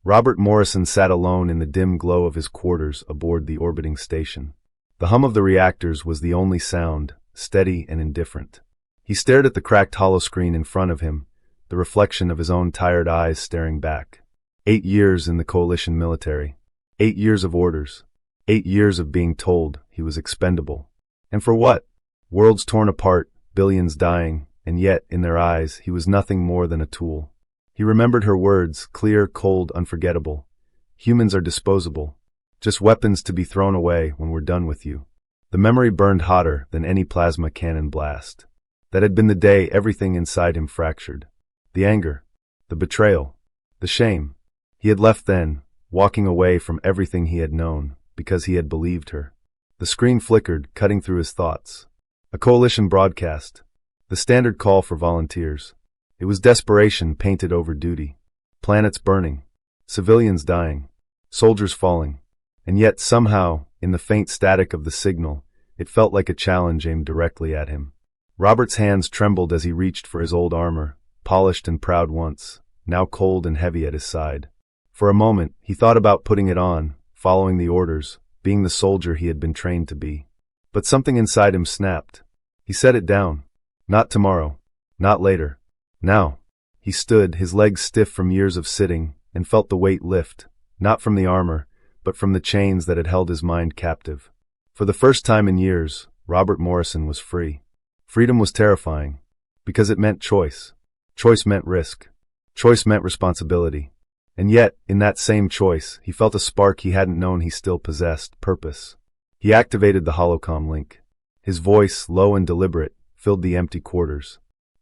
Robert Morrison sat alone in the dim glow of his quarters aboard the orbiting station. The hum of the reactors was the only sound, steady and indifferent. He stared at the cracked holoscreen in front of him, the reflection of his own tired eyes staring back. 8 years in the coalition military. 8 years of orders. 8 years of being told he was expendable. And for what? Worlds torn apart, billions dying, and yet, in their eyes, he was nothing more than a tool. He remembered her words, clear, cold, unforgettable. Humans are disposable. Just weapons to be thrown away when we're done with you. The memory burned hotter than any plasma cannon blast. That had been the day everything inside him fractured. The anger. The betrayal. The shame. He had left then, walking away from everything he had known, because he had believed her. The screen flickered, cutting through his thoughts. A coalition broadcast. The standard call for volunteers. It was desperation painted over duty. Planets burning. Civilians dying. Soldiers falling. And yet somehow, in the faint static of the signal, it felt like a challenge aimed directly at him. Robert's hands trembled as he reached for his old armor, polished and proud once, now cold and heavy at his side. For a moment, he thought about putting it on, following the orders, being the soldier he had been trained to be. But something inside him snapped. He set it down. Not tomorrow. Not later. Now. He stood, his legs stiff from years of sitting, and felt the weight lift, not from the armor, but from the chains that had held his mind captive. For the first time in years, Robert Morrison was free. Freedom was terrifying, because it meant choice. Choice meant risk. Choice meant responsibility. And yet, in that same choice, he felt a spark he hadn't known he still possessed, purpose. He activated the holocom link. His voice, low and deliberate, filled the empty quarters.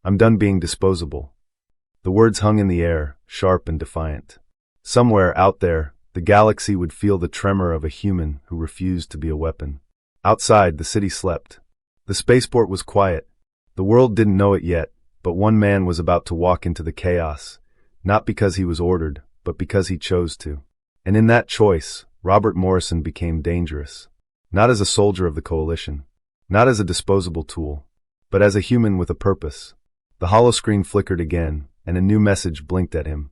I'm done being disposable. The words hung in the air, sharp and defiant. Somewhere out there, the galaxy would feel the tremor of a human who refused to be a weapon. Outside, the city slept. The spaceport was quiet. The world didn't know it yet, but one man was about to walk into the chaos, not because he was ordered, but because he chose to. And in that choice, Robert Morrison became dangerous. Not as a soldier of the coalition, not as a disposable tool, but as a human with a purpose. The holoscreen flickered again, and a new message blinked at him.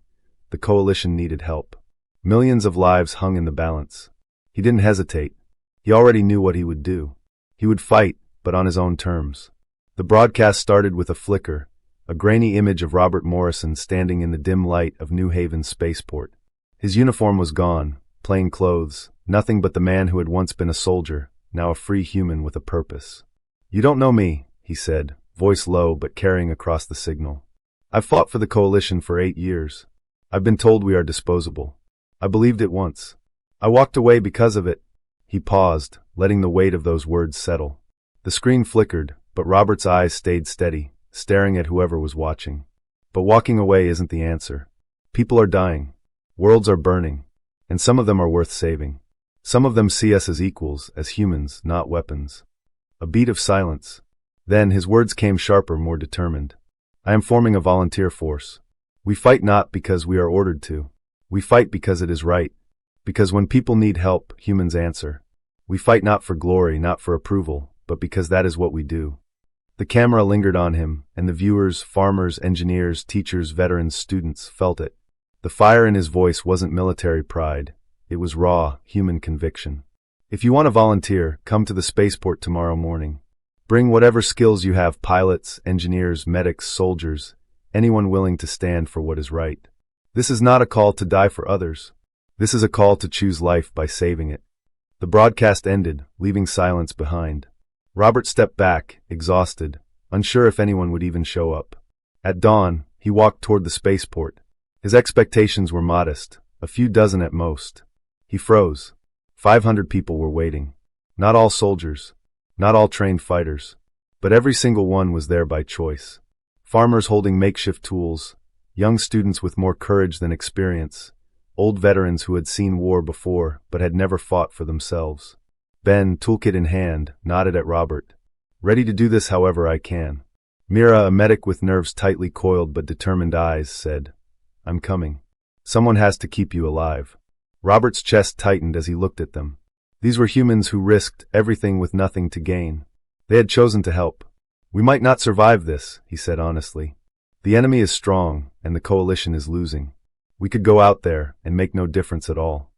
The coalition needed help. Millions of lives hung in the balance. He didn't hesitate. He already knew what he would do. He would fight, but on his own terms. The broadcast started with a flicker, a grainy image of Robert Morrison standing in the dim light of New Haven's spaceport. His uniform was gone, plain clothes, nothing but the man who had once been a soldier, now a free human with a purpose. You don't know me, he said, voice low but carrying across the signal. I've fought for the coalition for 8 years. I've been told we are disposable. I believed it once. I walked away because of it. He paused, letting the weight of those words settle. The screen flickered, but Robert's eyes stayed steady, staring at whoever was watching. But walking away isn't the answer. People are dying. Worlds are burning. And some of them are worth saving. Some of them see us as equals, as humans, not weapons. A beat of silence. Then his words came sharper, more determined. I am forming a volunteer force. We fight not because we are ordered to. We fight because it is right. Because when people need help, humans answer. We fight not for glory, not for approval, but because that is what we do. The camera lingered on him, and the viewers, farmers, engineers, teachers, veterans, students, felt it. The fire in his voice wasn't military pride. It was raw, human conviction. If you want to volunteer, come to the spaceport tomorrow morning. Bring whatever skills you have, pilots, engineers, medics, soldiers, anyone willing to stand for what is right. This is not a call to die for others. This is a call to choose life by saving it. The broadcast ended, leaving silence behind. Robert stepped back, exhausted, unsure if anyone would even show up. At dawn, he walked toward the spaceport. His expectations were modest, a few dozen at most. He froze. 500 people were waiting. Not all soldiers, not all trained fighters, but every single one was there by choice. Farmers holding makeshift tools, young students with more courage than experience, old veterans who had seen war before but had never fought for themselves. Ben, toolkit in hand, nodded at Robert. Ready to do this however I can. Mira, a medic with nerves tightly coiled but determined eyes, said, I'm coming. Someone has to keep you alive. Robert's chest tightened as he looked at them. These were humans who risked everything with nothing to gain. They had chosen to help. We might not survive this, he said honestly. The enemy is strong, and the coalition is losing. We could go out there and make no difference at all.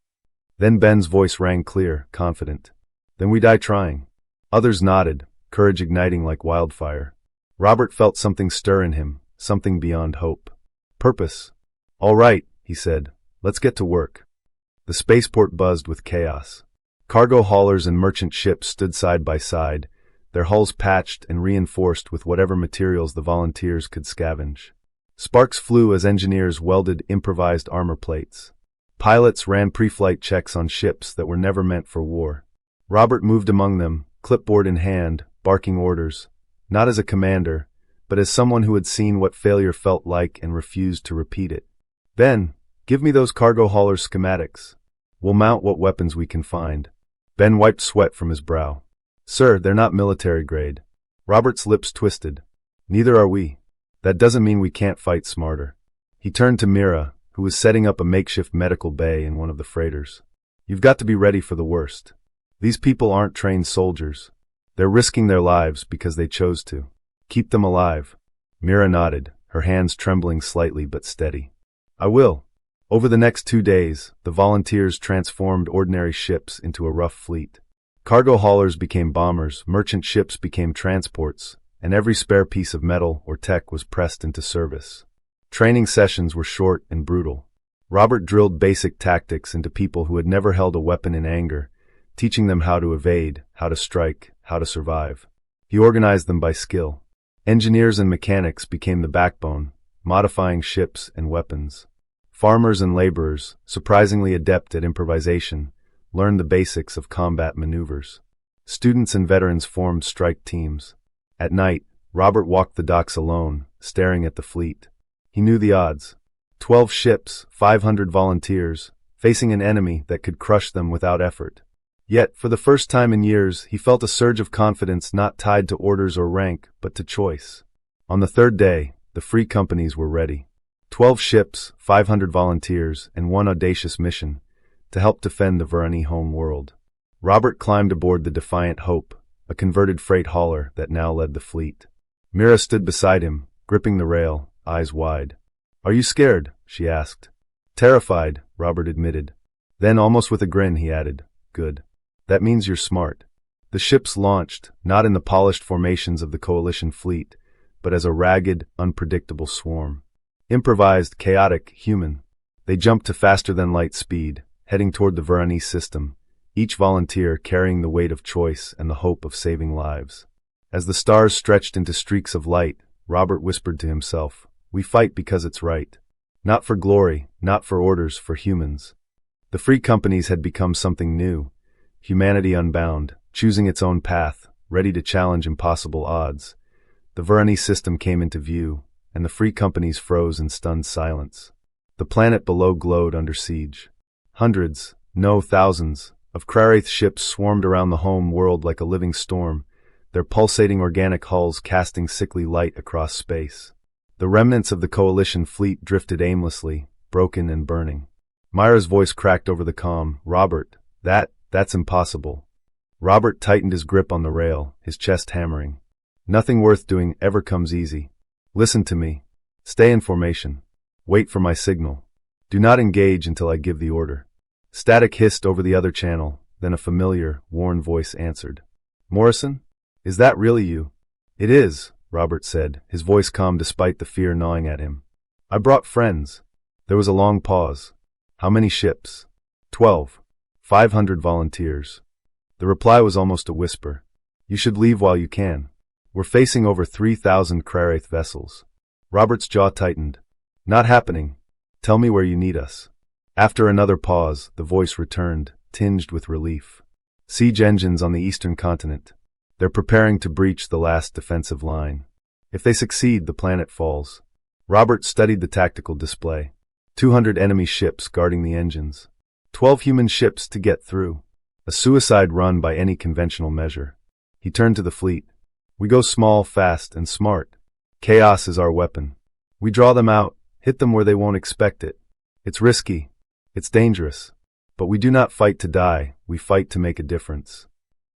Then Ben's voice rang clear, confident. Then we die trying. Others nodded, courage igniting like wildfire. Robert felt something stir in him, something beyond hope. Purpose. All right, he said. Let's get to work. The spaceport buzzed with chaos. Cargo haulers and merchant ships stood side by side, their hulls patched and reinforced with whatever materials the volunteers could scavenge. Sparks flew as engineers welded improvised armor plates. Pilots ran pre-flight checks on ships that were never meant for war. Robert moved among them, clipboard in hand, barking orders, not as a commander, but as someone who had seen what failure felt like and refused to repeat it. Ben, give me those cargo haulers' schematics. We'll mount what weapons we can find. Ben wiped sweat from his brow. Sir, they're not military grade. Robert's lips twisted. Neither are we. That doesn't mean we can't fight smarter. He turned to Mira, who was setting up a makeshift medical bay in one of the freighters. You've got to be ready for the worst. These people aren't trained soldiers. They're risking their lives because they chose to. Keep them alive. Mira nodded, her hands trembling slightly but steady. I will. Over the next 2 days, the volunteers transformed ordinary ships into a rough fleet. Cargo haulers became bombers, merchant ships became transports, and every spare piece of metal or tech was pressed into service. Training sessions were short and brutal. Robert drilled basic tactics into people who had never held a weapon in anger, teaching them how to evade, how to strike, how to survive. He organized them by skill. Engineers and mechanics became the backbone, modifying ships and weapons. Farmers and laborers, surprisingly adept at improvisation, learned the basics of combat maneuvers. Students and veterans formed strike teams. At night, Robert walked the docks alone, staring at the fleet. He knew the odds. 12 ships, 500 volunteers, facing an enemy that could crush them without effort. Yet, for the first time in years, he felt a surge of confidence not tied to orders or rank, but to choice. On the third day, the free companies were ready. 12 ships, 500 volunteers, and one audacious mission, to help defend the Verani home world. Robert climbed aboard the Defiant Hope, a converted freight hauler that now led the fleet. Mira stood beside him, gripping the rail, eyes wide. Are you scared? She asked. Terrified, Robert admitted. Then, almost with a grin, he added, Good. That means you're smart. The ships launched, not in the polished formations of the coalition fleet, but as a ragged, unpredictable swarm. Improvised, chaotic, human. They jumped to faster-than-light speed, heading toward the Verani system, each volunteer carrying the weight of choice and the hope of saving lives. As the stars stretched into streaks of light, Robert whispered to himself, We fight because it's right. Not for glory, not for orders, for humans. The free companies had become something new. Humanity unbound, choosing its own path, ready to challenge impossible odds. The Verani system came into view, and the free companies froze in stunned silence. The planet below glowed under siege. Hundreds, no thousands, of Kraraith ships swarmed around the home world like a living storm, their pulsating organic hulls casting sickly light across space. The remnants of the coalition fleet drifted aimlessly, broken and burning. Myra's voice cracked over the comm, Robert, that's impossible. Robert tightened his grip on the rail, his chest hammering. Nothing worth doing ever comes easy. Listen to me. Stay in formation. Wait for my signal. Do not engage until I give the order. Static hissed over the other channel, then a familiar, worn voice answered. Morrison? Is that really you? It is, Robert said, his voice calm despite the fear gnawing at him. I brought friends. There was a long pause. How many ships? 12. 500 volunteers. The reply was almost a whisper. You should leave while you can. We're facing over 3,000 Kraraith vessels. Robert's jaw tightened. Not happening. Tell me where you need us. After another pause, the voice returned, tinged with relief. Siege engines on the eastern continent. They're preparing to breach the last defensive line. If they succeed, the planet falls. Robert studied the tactical display. 200 enemy ships guarding the engines. 12 human ships to get through. A suicide run by any conventional measure. He turned to the fleet. We go small, fast, and smart. Chaos is our weapon. We draw them out, hit them where they won't expect it. It's risky. It's dangerous. But we do not fight to die, we fight to make a difference.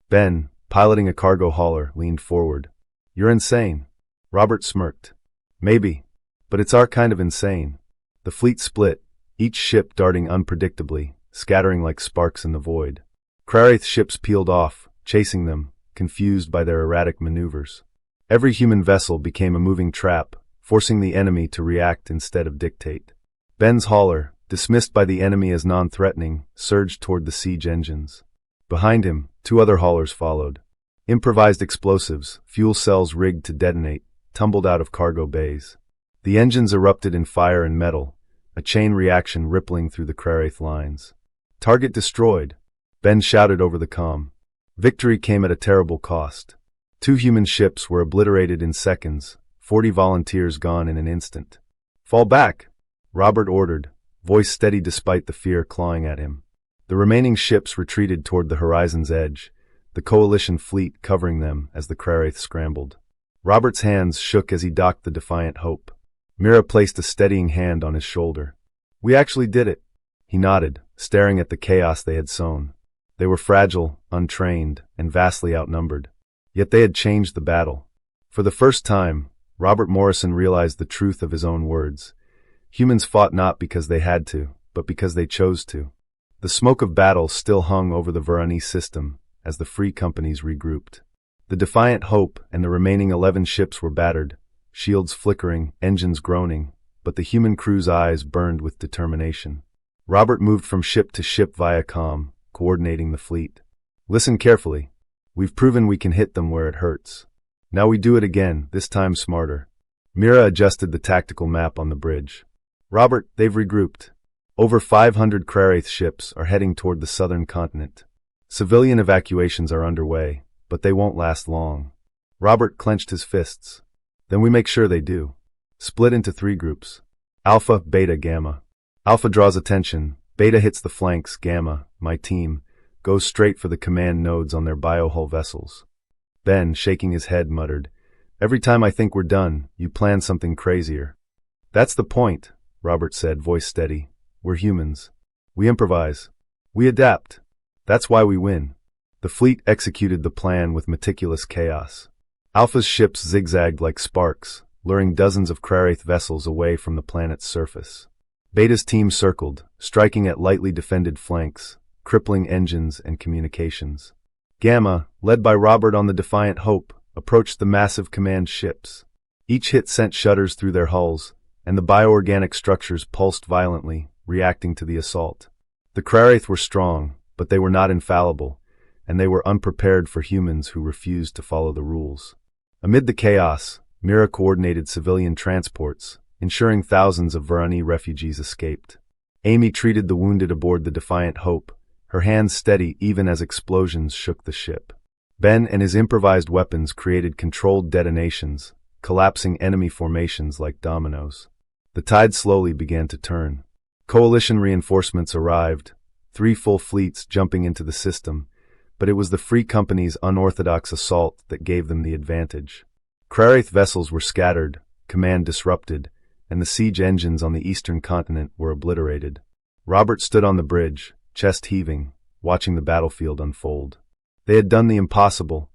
Ben, piloting a cargo hauler, leaned forward. You're insane. Robert smirked. Maybe. But it's our kind of insane. The fleet split, each ship darting unpredictably, scattering like sparks in the void. Craraith ships peeled off, chasing them, confused by their erratic maneuvers. Every human vessel became a moving trap, forcing the enemy to react instead of dictate. Ben's hauler, dismissed by the enemy as non-threatening, surged toward the siege engines. Behind him, 2 other haulers followed. Improvised explosives, fuel cells rigged to detonate, tumbled out of cargo bays. The engines erupted in fire and metal, a chain reaction rippling through the Craraith lines. "Target destroyed," Ben shouted over the comm. Victory came at a terrible cost. 2 human ships were obliterated in seconds, 40 volunteers gone in an instant. "Fall back," Robert ordered, voice steady despite the fear clawing at him. The remaining ships retreated toward the horizon's edge, the coalition fleet covering them as the Craraith scrambled. Robert's hands shook as he docked the Defiant Hope. Mira placed a steadying hand on his shoulder. "We actually did it." He nodded, staring at the chaos they had sown. They were fragile, untrained, and vastly outnumbered. Yet they had changed the battle. For the first time, Robert Morrison realized the truth of his own words. Humans fought not because they had to, but because they chose to. The smoke of battle still hung over the Veronese system as the free companies regrouped. The Defiant Hope and the remaining 11 ships were battered, shields flickering, engines groaning, but the human crew's eyes burned with determination. Robert moved from ship to ship via comm, coordinating the fleet. "Listen carefully. We've proven we can hit them where it hurts. Now we do it again, this time smarter." Mira adjusted the tactical map on the bridge. "Robert, they've regrouped. Over 500 Craraith ships are heading toward the southern continent. Civilian evacuations are underway, but they won't last long." Robert clenched his fists. "Then we make sure they do. Split into 3 groups. Alpha, Beta, Gamma. Alpha draws attention, Beta hits the flanks, Gamma, my team, goes straight for the command nodes on their biohull vessels." Ben, shaking his head, muttered, "Every time I think we're done, you plan something crazier." "That's the point," Robert said, voice steady. "We're humans. We improvise. We adapt. That's why we win." The fleet executed the plan with meticulous chaos. Alpha's ships zigzagged like sparks, luring dozens of Craraith vessels away from the planet's surface. Beta's team circled, striking at lightly defended flanks, crippling engines and communications. Gamma, led by Robert on the Defiant Hope, approached the massive command ships. Each hit sent shudders through their hulls, and the bioorganic structures pulsed violently, reacting to the assault. The Craraith were strong, but they were not infallible, and they were unprepared for humans who refused to follow the rules. Amid the chaos, Mira coordinated civilian transports, ensuring thousands of Veronese refugees escaped. Amy treated the wounded aboard the Defiant Hope, her hands steady even as explosions shook the ship. Ben and his improvised weapons created controlled detonations, collapsing enemy formations like dominoes. The tide slowly began to turn. Coalition reinforcements arrived, 3 full fleets jumping into the system, but it was the Free Company's unorthodox assault that gave them the advantage. Craraith vessels were scattered, command disrupted, and the siege engines on the eastern continent were obliterated. Robert stood on the bridge, chest heaving, watching the battlefield unfold. They had done the impossible,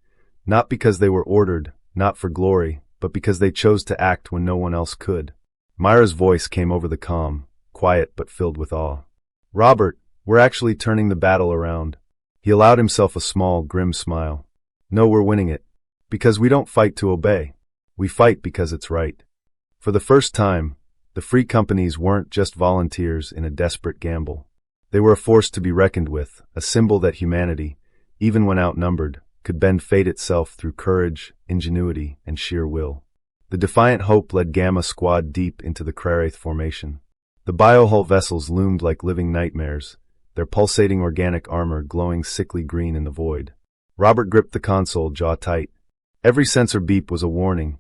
not because they were ordered, not for glory, but because they chose to act when no one else could. Myra's voice came over the comm, quiet but filled with awe. "Robert, we're actually turning the battle around." He allowed himself a small, grim smile. "No, we're winning it. Because we don't fight to obey. We fight because it's right." For the first time, the free companies weren't just volunteers in a desperate gamble. They were a force to be reckoned with, a symbol that humanity, even when outnumbered, could bend fate itself through courage, ingenuity, and sheer will. The Defiant Hope led Gamma Squad deep into the Craraith formation. The biohull vessels loomed like living nightmares, their pulsating organic armor glowing sickly green in the void. Robert gripped the console, jaw tight. Every sensor beep was a warning.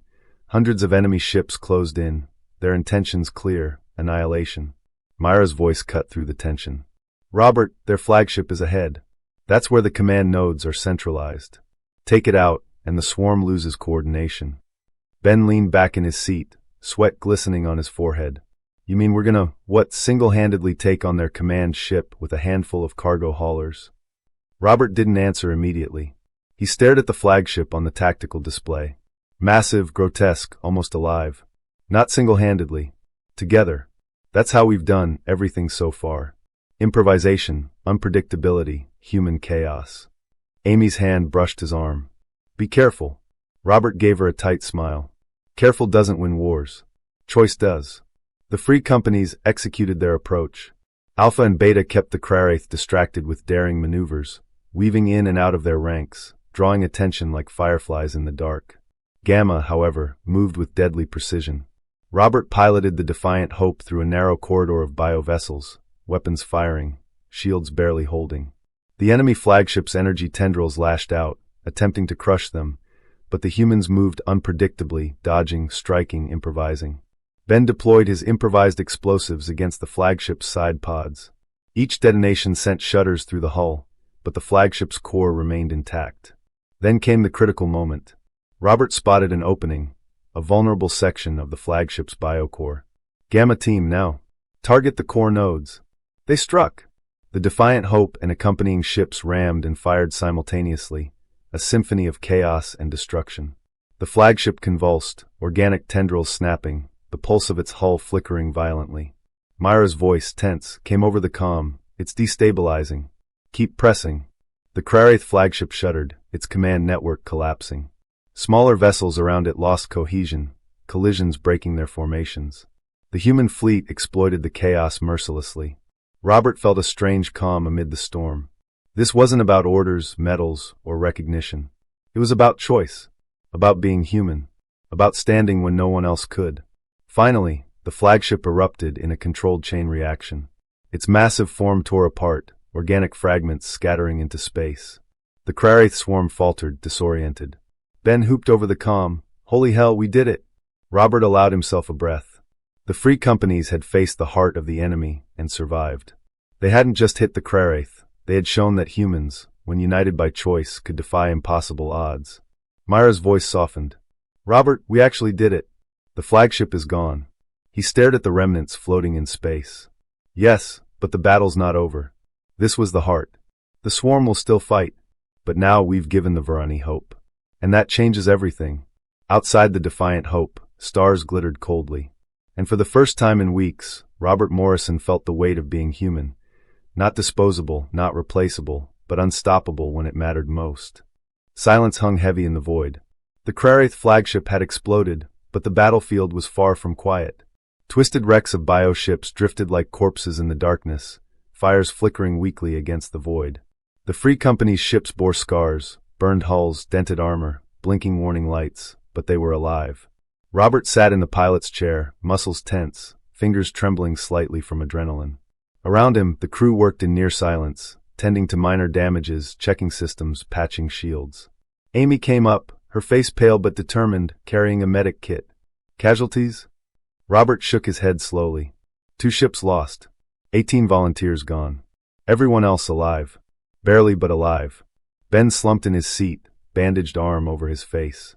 Hundreds of enemy ships closed in, their intentions clear, annihilation. Myra's voice cut through the tension. "Robert, their flagship is ahead. That's where the command nodes are centralized. Take it out, and the swarm loses coordination." Ben leaned back in his seat, sweat glistening on his forehead. "You mean we're gonna, single-handedly take on their command ship with a handful of cargo haulers?" Robert didn't answer immediately. He stared at the flagship on the tactical display. Massive, grotesque, almost alive. "Not single-handedly. Together. That's how we've done everything so far. Improvisation, unpredictability, human chaos. Amy's hand brushed his arm. Be careful. Robert gave her a tight smile. Careful doesn't win wars. Choice does. The free companies executed their approach. Alpha and Beta kept the Craraith distracted with daring maneuvers, weaving in and out of their ranks, drawing attention like fireflies in the dark. Gamma, however, moved with deadly precision. Robert piloted the Defiant Hope through a narrow corridor of biovessels, weapons firing, shields barely holding. The enemy flagship's energy tendrils lashed out, attempting to crush them, but the humans moved unpredictably, dodging, striking, improvising. Ben deployed his improvised explosives against the flagship's side pods. Each detonation sent shudders through the hull, but the flagship's core remained intact. Then came the critical moment. Robert spotted an opening, a vulnerable section of the flagship's biocore. Gamma team now. Target the core nodes. They struck. The Defiant Hope and accompanying ships rammed and fired simultaneously, a symphony of chaos and destruction. The flagship convulsed, organic tendrils snapping, the pulse of its hull flickering violently. Myra's voice, tense, came over the comm. It's destabilizing. Keep pressing. The Craraith flagship shuddered, its command network collapsing. Smaller vessels around it lost cohesion, collisions breaking their formations. The human fleet exploited the chaos mercilessly. Robert felt a strange calm amid the storm. This wasn't about orders, medals, or recognition. It was about choice, about being human, about standing when no one else could. Finally, the flagship erupted in a controlled chain reaction. Its massive form tore apart, organic fragments scattering into space. The Craraith swarm faltered, disoriented. Ben hooped over the comm. Holy hell, we did it! Robert allowed himself a breath. The free companies had faced the heart of the enemy and survived. They hadn't just hit the Craraith, they had shown that humans, when united by choice, could defy impossible odds. Myra's voice softened. Robert, we actually did it. The flagship is gone. He stared at the remnants floating in space. Yes, but the battle's not over. This was the heart. The swarm will still fight, but now we've given the Varani hope. And that changes everything. Outside the Defiant Hope, stars glittered coldly. And for the first time in weeks, Robert Morrison felt the weight of being human. Not disposable, not replaceable, but unstoppable when it mattered most. Silence hung heavy in the void. The Craraith flagship had exploded, but the battlefield was far from quiet. Twisted wrecks of bioships drifted like corpses in the darkness, fires flickering weakly against the void. The Free Company's ships bore scars, burned hulls, dented armor, blinking warning lights, but they were alive. Robert sat in the pilot's chair, muscles tense, fingers trembling slightly from adrenaline. Around him, the crew worked in near silence, tending to minor damages, checking systems, patching shields. Amy came up, her face pale but determined, carrying a medic kit. Casualties? Robert shook his head slowly. 2 ships lost. 18 volunteers gone. Everyone else alive. Barely but alive. Ben slumped in his seat, bandaged arm over his face.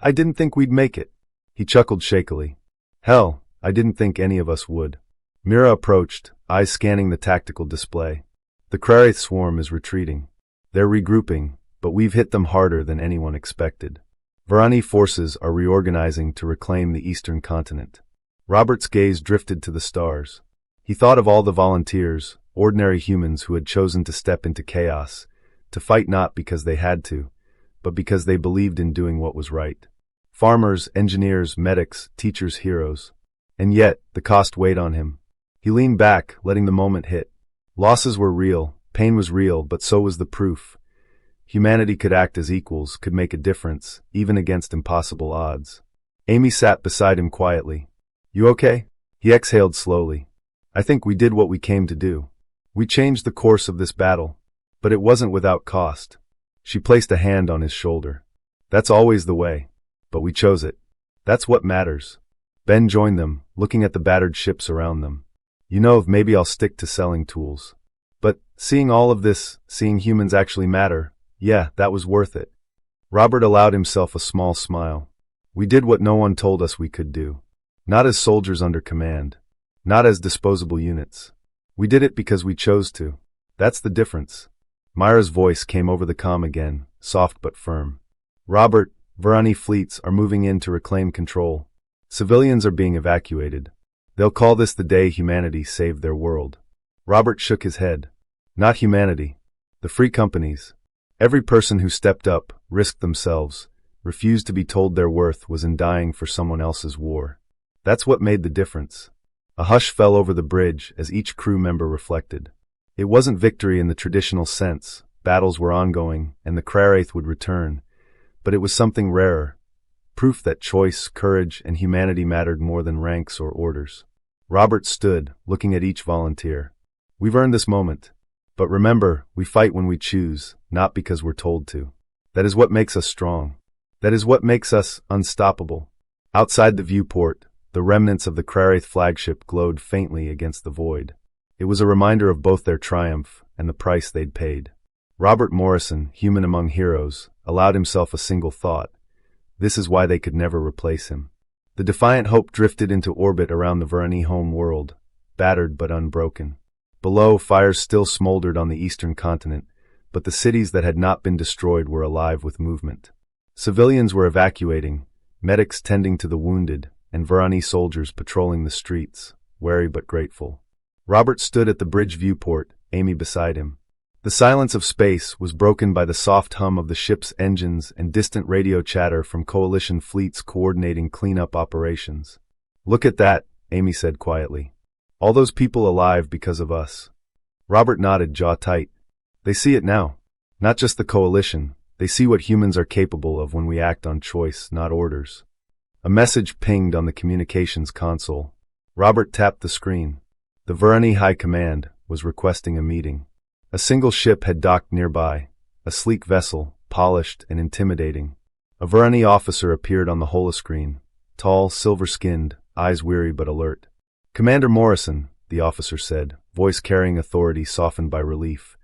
I didn't think we'd make it. He chuckled shakily. Hell, I didn't think any of us would. Mira approached, eyes scanning the tactical display. The Craraith swarm is retreating. They're regrouping, but we've hit them harder than anyone expected. Varani forces are reorganizing to reclaim the eastern continent. Robert's gaze drifted to the stars. He thought of all the volunteers, ordinary humans who had chosen to step into chaos, to fight not because they had to, but because they believed in doing what was right. Farmers, engineers, medics, teachers, heroes. And yet, the cost weighed on him. He leaned back, letting the moment hit. Losses were real, pain was real, but so was the proof. Humanity could act as equals, could make a difference, even against impossible odds. Amy sat beside him quietly. You okay? He exhaled slowly. I think we did what we came to do. We changed the course of this battle. But it wasn't without cost. She placed a hand on his shoulder. That's always the way. But we chose it. That's what matters. Ben joined them, looking at the battered ships around them. You know, maybe I'll stick to selling tools. But seeing all of this, seeing humans actually matter, yeah, that was worth it. Robert allowed himself a small smile. We did what no one told us we could do. Not as soldiers under command. Not as disposable units. We did it because we chose to. That's the difference. Myra's voice came over the comm again, soft but firm. Robert, Varani fleets are moving in to reclaim control. Civilians are being evacuated. They'll call this the day humanity saved their world. Robert shook his head. Not humanity. The free companies. Every person who stepped up, risked themselves, refused to be told their worth was in dying for someone else's war. That's what made the difference. A hush fell over the bridge as each crew member reflected. It wasn't victory in the traditional sense, battles were ongoing, and the Craraith would return, but it was something rarer, proof that choice, courage, and humanity mattered more than ranks or orders. Robert stood, looking at each volunteer. We've earned this moment. But remember, we fight when we choose, not because we're told to. That is what makes us strong. That is what makes us unstoppable. Outside the viewport, the remnants of the Craraith flagship glowed faintly against the void. It was a reminder of both their triumph and the price they'd paid. Robert Morrison, human among heroes, allowed himself a single thought. This is why they could never replace him. The Defiant Hope drifted into orbit around the Verani home world, battered but unbroken. Below, fires still smoldered on the eastern continent, but the cities that had not been destroyed were alive with movement. Civilians were evacuating, medics tending to the wounded, and Verani soldiers patrolling the streets, wary but grateful. Robert stood at the bridge viewport, Amy beside him. The silence of space was broken by the soft hum of the ship's engines and distant radio chatter from coalition fleets coordinating cleanup operations. Look at that, Amy said quietly. All those people alive because of us. Robert nodded, jaw tight. They see it now. Not just the coalition, they see what humans are capable of when we act on choice, not orders. A message pinged on the communications console. Robert tapped the screen. The Verani High Command was requesting a meeting. A single ship had docked nearby, a sleek vessel, polished and intimidating. A Verani officer appeared on the holoscreen, tall, silver-skinned, eyes weary but alert. Commander Morrison, the officer said, voice carrying authority softened by relief.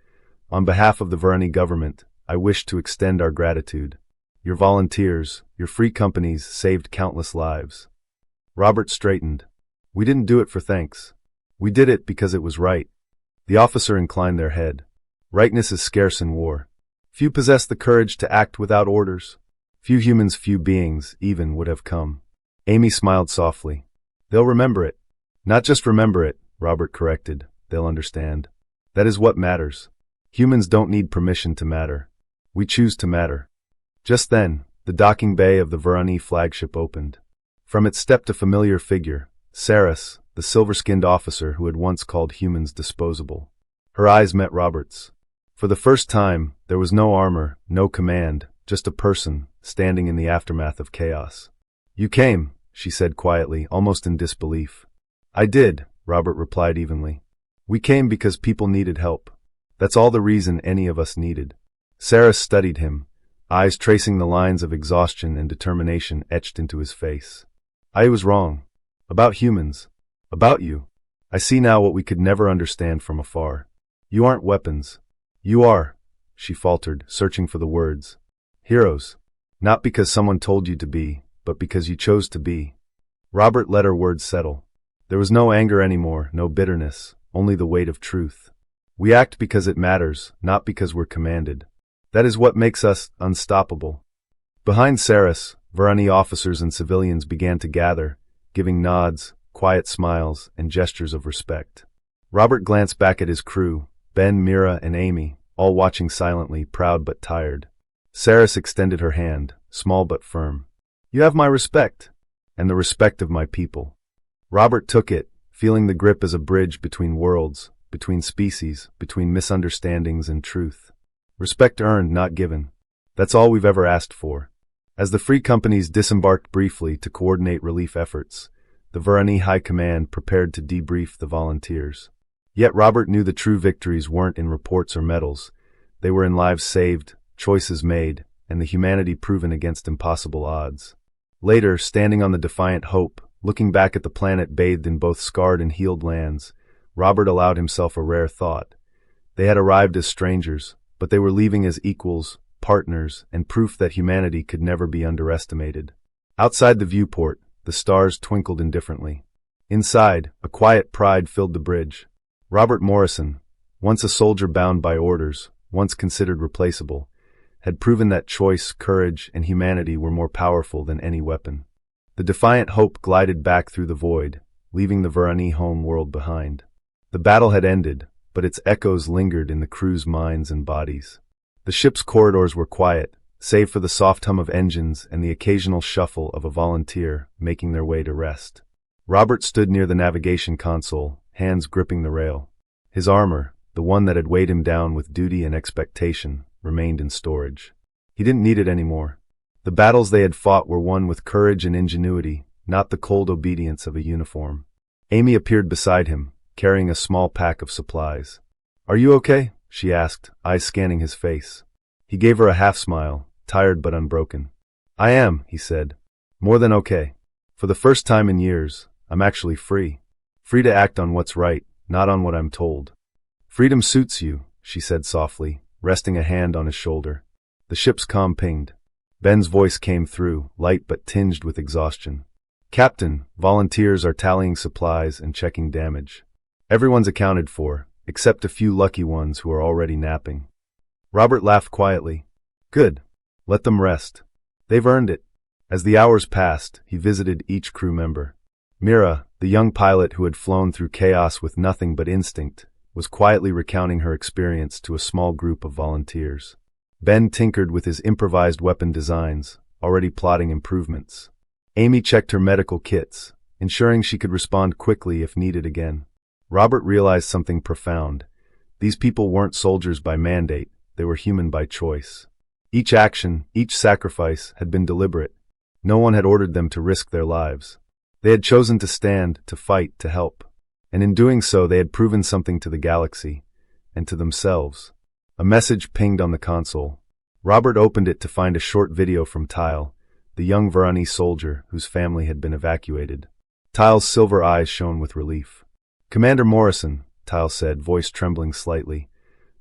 On behalf of the Verani government, I wish to extend our gratitude. Your volunteers, your free companies saved countless lives. Robert straightened. We didn't do it for thanks. We did it because it was right. The officer inclined their head. Rightness is scarce in war. Few possess the courage to act without orders. Few humans, few beings, even, would have come. Amy smiled softly. They'll remember it. Not just remember it, Robert corrected. They'll understand. That is what matters. Humans don't need permission to matter. We choose to matter. Just then, the docking bay of the Verani flagship opened. From it stepped a familiar figure, Saris, the silver-skinned officer who had once called humans disposable. Her eyes met Robert's. For the first time, there was no armor, no command, just a person, standing in the aftermath of chaos. You came, she said quietly, almost in disbelief. I did, Robert replied evenly. We came because people needed help. That's all the reason any of us needed. Saris studied him, eyes tracing the lines of exhaustion and determination etched into his face. I was wrong. About humans. About you. I see now what we could never understand from afar. You aren't weapons. You are, she faltered, searching for the words. Heroes. Not because someone told you to be, but because you chose to be. Robert let her words settle. There was no anger anymore, no bitterness, only the weight of truth. We act because it matters, not because we're commanded. That is what makes us unstoppable. Behind Saris, Verani officers and civilians began to gather, giving nods, quiet smiles, and gestures of respect. Robert glanced back at his crew, Ben, Mira, and Amy, all watching silently, proud but tired. Saris extended her hand, small but firm. You have my respect, and the respect of my people. Robert took it, feeling the grip as a bridge between worlds, between species, between misunderstandings and truth. Respect earned, not given. That's all we've ever asked for. As the free companies disembarked briefly to coordinate relief efforts, the Verani High Command prepared to debrief the volunteers. Yet Robert knew the true victories weren't in reports or medals. They were in lives saved, choices made, and the humanity proven against impossible odds. Later, standing on the Defiant Hope, looking back at the planet bathed in both scarred and healed lands, Robert allowed himself a rare thought. They had arrived as strangers, but they were leaving as equals, partners, and proof that humanity could never be underestimated. Outside the viewport, the stars twinkled indifferently. Inside, a quiet pride filled the bridge. Robert Morrison, once a soldier bound by orders, once considered replaceable, had proven that choice, courage, and humanity were more powerful than any weapon. The Defiant Hope glided back through the void, leaving the Varani home world behind. The battle had ended, but its echoes lingered in the crew's minds and bodies. The ship's corridors were quiet, save for the soft hum of engines and the occasional shuffle of a volunteer making their way to rest. Robert stood near the navigation console, hands gripping the rail. His armor, the one that had weighed him down with duty and expectation, remained in storage. He didn't need it anymore. The battles they had fought were won with courage and ingenuity, not the cold obedience of a uniform. Amy appeared beside him, carrying a small pack of supplies. "Are you okay?" she asked, eyes scanning his face. He gave her a half-smile, tired but unbroken. "I am," he said. "More than okay. For the first time in years, I'm actually free. Free to act on what's right, not on what I'm told." "Freedom suits you," she said softly, resting a hand on his shoulder. The ship's comm pinged. Ben's voice came through, light but tinged with exhaustion. "Captain, volunteers are tallying supplies and checking damage. Everyone's accounted for, except a few lucky ones who are already napping." Robert laughed quietly. "Good. Let them rest. They've earned it." As the hours passed, he visited each crew member. Mira, the young pilot who had flown through chaos with nothing but instinct, was quietly recounting her experience to a small group of volunteers. Ben tinkered with his improvised weapon designs, already plotting improvements. Amy checked her medical kits, ensuring she could respond quickly if needed again. Robert realized something profound. These people weren't soldiers by mandate, they were human by choice. Each action, each sacrifice had been deliberate. No one had ordered them to risk their lives. They had chosen to stand, to fight, to help. And in doing so they had proven something to the galaxy, and to themselves. A message pinged on the console. Robert opened it to find a short video from Tile, the young Varani soldier whose family had been evacuated. Tile's silver eyes shone with relief. "Commander Morrison," Tile said, voice trembling slightly,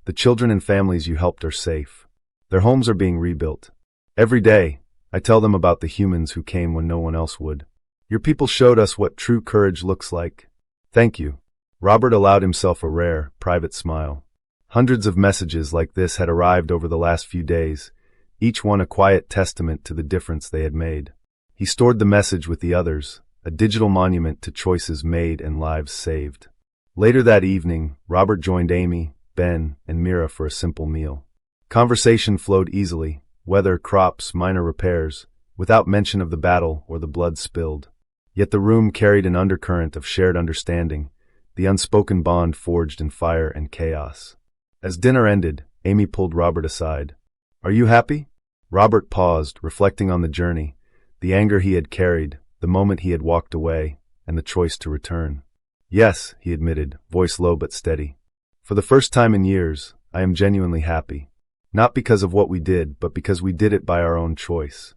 "the children and families you helped are safe. Their homes are being rebuilt. Every day, I tell them about the humans who came when no one else would. Your people showed us what true courage looks like. Thank you." Robert allowed himself a rare, private smile. Hundreds of messages like this had arrived over the last few days, each one a quiet testament to the difference they had made. He stored the message with the others, a digital monument to choices made and lives saved. Later that evening, Robert joined Amy, Ben, and Mira for a simple meal. Conversation flowed easily, weather, crops, minor repairs, without mention of the battle or the blood spilled. Yet the room carried an undercurrent of shared understanding, the unspoken bond forged in fire and chaos. As dinner ended, Amy pulled Robert aside. "Are you happy?" Robert paused, reflecting on the journey, the anger he had carried, the moment he had walked away, and the choice to return. "Yes," he admitted, voice low but steady. "For the first time in years, I am genuinely happy. Not because of what we did, but because we did it by our own choice."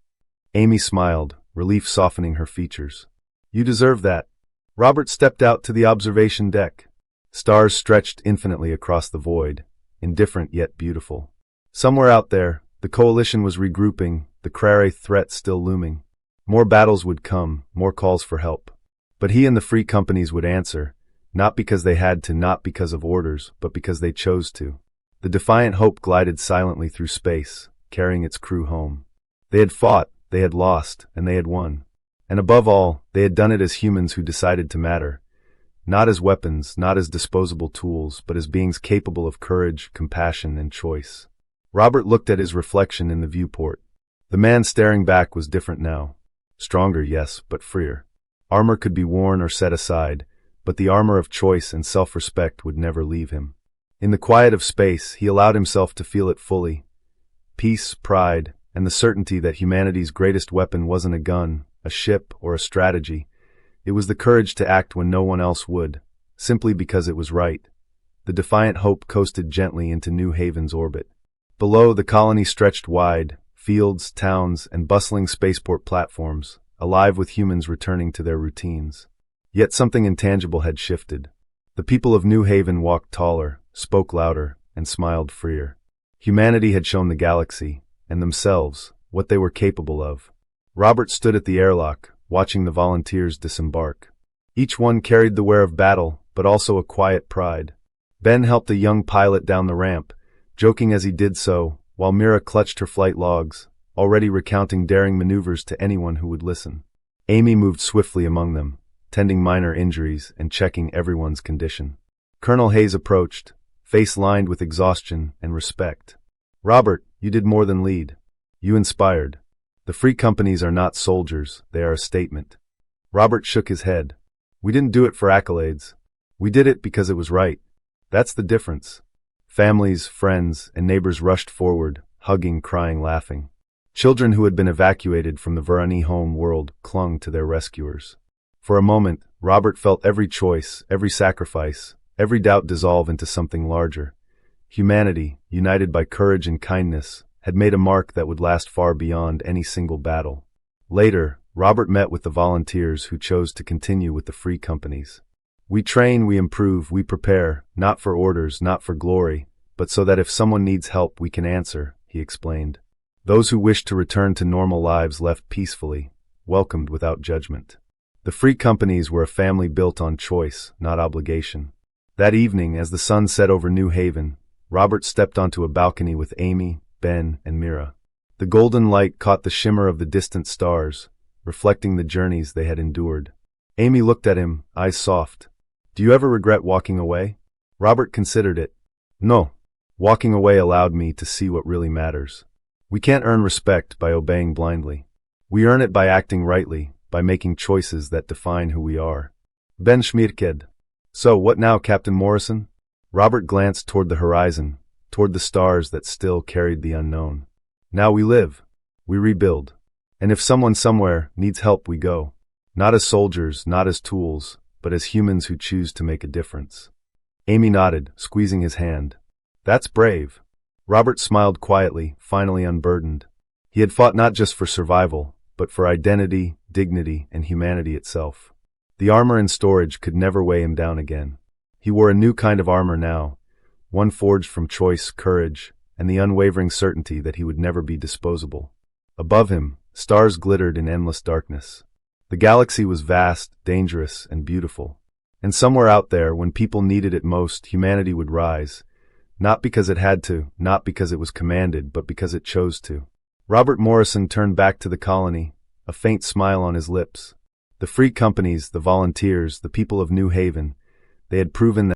Amy smiled, relief softening her features. "You deserve that." Robert stepped out to the observation deck. Stars stretched infinitely across the void, indifferent yet beautiful. Somewhere out there, the coalition was regrouping, the Crare threat still looming. More battles would come, more calls for help. But he and the free companies would answer, not because they had to, not because of orders, but because they chose to. The defiant hope glided silently through space, carrying its crew home. They had fought, they had lost, and they had won. And above all, they had done it as humans who decided to matter. Not as weapons, not as disposable tools, but as beings capable of courage, compassion, and choice. Robert looked at his reflection in the viewport. The man staring back was different now. Stronger, yes, but freer. Armor could be worn or set aside, but the armor of choice and self-respect would never leave him. In the quiet of space, he allowed himself to feel it fully. Peace, pride, and the certainty that humanity's greatest weapon wasn't a gun, a ship, or a strategy. It was the courage to act when no one else would, simply because it was right. The defiant hope coasted gently into New Haven's orbit. Below, the colony stretched wide, fields, towns, and bustling spaceport platforms, alive with humans returning to their routines. Yet something intangible had shifted. The people of New Haven walked taller, spoke louder, and smiled freer. Humanity had shown the galaxy, and themselves, what they were capable of. Robert stood at the airlock, watching the volunteers disembark. Each one carried the wear of battle, but also a quiet pride. Ben helped a young pilot down the ramp, joking as he did so, while Mira clutched her flight logs, already recounting daring maneuvers to anyone who would listen. Amy moved swiftly among them, tending minor injuries and checking everyone's condition. Colonel Hayes approached, face lined with exhaustion and respect. "Robert, you did more than lead. You inspired. The free companies are not soldiers, they are a statement." Robert shook his head. "We didn't do it for accolades. We did it because it was right. That's the difference." Families, friends, and neighbors rushed forward, hugging, crying, laughing. Children who had been evacuated from the Varani home world clung to their rescuers. For a moment, Robert felt every choice, every sacrifice, every doubt dissolve into something larger. Humanity, united by courage and kindness, had made a mark that would last far beyond any single battle. Later, Robert met with the volunteers who chose to continue with the free companies. "We train, we improve, we prepare, not for orders, not for glory, but so that if someone needs help we can answer," he explained. Those who wished to return to normal lives left peacefully, welcomed without judgment. The free companies were a family built on choice, not obligation. That evening, as the sun set over New Haven, Robert stepped onto a balcony with Amy, Ben, and Mira. The golden light caught the shimmer of the distant stars, reflecting the journeys they had endured. Amy looked at him, eyes soft. "Do you ever regret walking away?" Robert considered it. "No. Walking away allowed me to see what really matters. We can't earn respect by obeying blindly. We earn it by acting rightly, by making choices that define who we are." Ben Schmierked. "So, what now, Captain Morrison?" Robert glanced toward the horizon, toward the stars that still carried the unknown. "Now we live. We rebuild. And if someone somewhere needs help, we go. Not as soldiers, not as tools, but as humans who choose to make a difference." Amy nodded, squeezing his hand. "That's brave." Robert smiled quietly, finally unburdened. He had fought not just for survival, but for identity, dignity, and humanity itself. The armor in storage could never weigh him down again. He wore a new kind of armor now, one forged from choice, courage, and the unwavering certainty that he would never be disposable. Above him, stars glittered in endless darkness. The galaxy was vast, dangerous, and beautiful. And somewhere out there, when people needed it most, humanity would rise. Not because it had to, not because it was commanded, but because it chose to. Robert Morrison turned back to the colony, a faint smile on his lips. The free companies, the volunteers, the people of New Haven, they had proven that